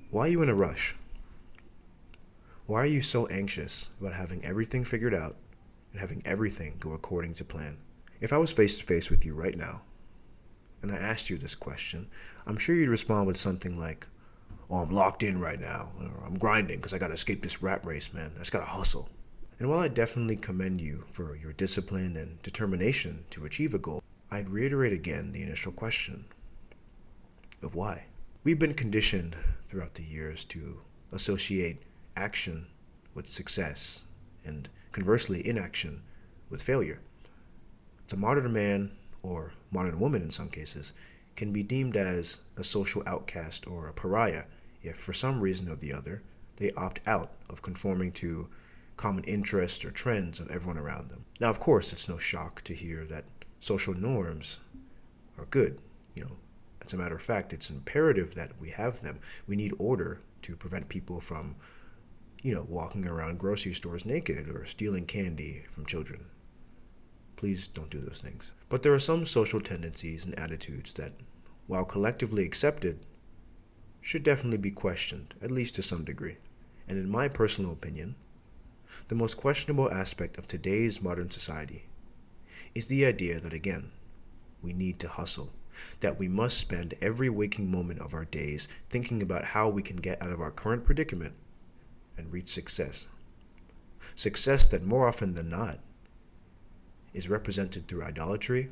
Why are you in a rush? Why are you so anxious about having everything figured out and having everything go according to plan? If I was face to face with you right now and I asked you this question, I'm sure you'd respond with something like, "Oh, I'm locked in right now," or "I'm grinding because I gotta escape this rat race, man. I just gotta hustle." And while I definitely commend you for your discipline and determination to achieve a goal, I'd reiterate again the initial question of why. We've been conditioned throughout the years to associate action with success and conversely inaction with failure. The modern man, or modern woman in some cases, can be deemed as a social outcast or a pariah if for some reason or the other they opt out of conforming to common interests or trends of everyone around them. Now, of course, it's no shock to hear that social norms are good. As a matter of fact, it's imperative that we have them. We need order to prevent people from, walking around grocery stores naked or stealing candy from children. Please don't do those things. But there are some social tendencies and attitudes that, while collectively accepted, should definitely be questioned, at least to some degree. And in my personal opinion, the most questionable aspect of today's modern society is the idea that, again, we need to hustle, that we must spend every waking moment of our days thinking about how we can get out of our current predicament and reach success. Success that more often than not is represented through idolatry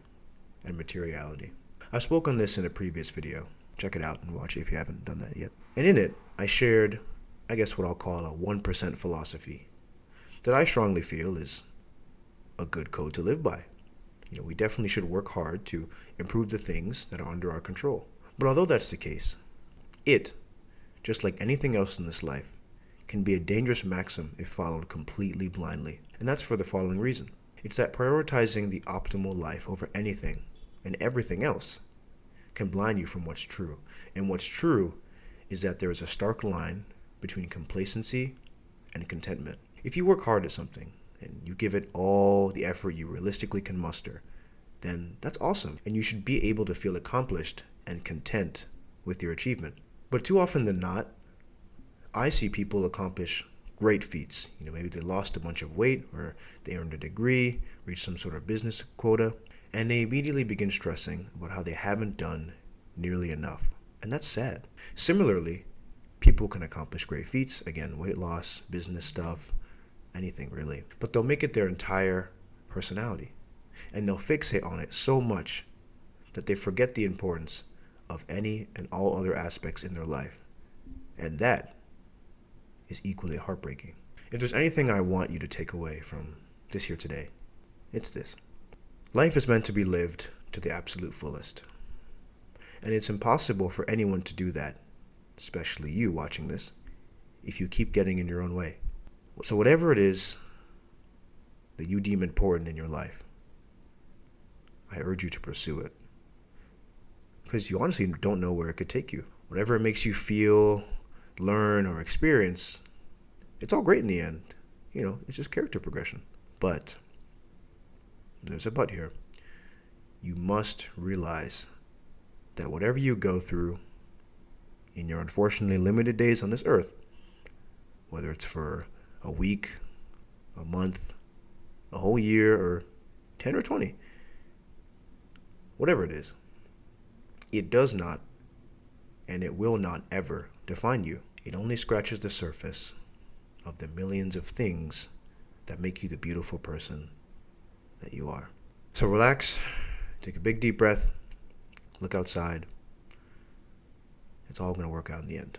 and materiality. I spoke on this in a previous video. Check it out and watch it if you haven't done that yet. And in it, I shared, I guess what I'll call a 1% philosophy that I strongly feel is a good code to live by. We definitely should work hard to improve the things that are under our control. But although that's the case, it, just like anything else in this life, can be a dangerous maxim if followed completely blindly. And that's for the following reason. It's that prioritizing the optimal life over anything and everything else can blind you from what's true. And what's true is that there is a stark line between complacency and contentment. If you work hard at something, and you give it all the effort you realistically can muster, then that's awesome, and you should be able to feel accomplished and content with your achievement. But too often than not, I see people accomplish great feats. Maybe they lost a bunch of weight, or they earned a degree, reached some sort of business quota, and they immediately begin stressing about how they haven't done nearly enough. And that's sad. Similarly, people can accomplish great feats, again, weight loss, business stuff, anything really, but they'll make it their entire personality, and they'll fixate on it so much that they forget the importance of any and all other aspects in their life, and that is equally heartbreaking. If there's anything I want you to take away from this here today, it's this: life is meant to be lived to the absolute fullest, and it's impossible for anyone to do that, especially you watching this, if you keep getting in your own way. So whatever it is that you deem important in your life, I urge you to pursue it. Because you honestly don't know where it could take you. Whatever it makes you feel, learn, or experience, it's all great in the end. It's just character progression. But there's a but here. You must realize that whatever you go through in your unfortunately limited days on this earth, whether it's for a week, a month, a whole year, or 10 or 20, whatever it is, it does not and it will not ever define you. It only scratches the surface of the millions of things that make you the beautiful person that you are. So relax, take a big deep breath, look outside. It's all going to work out in the end.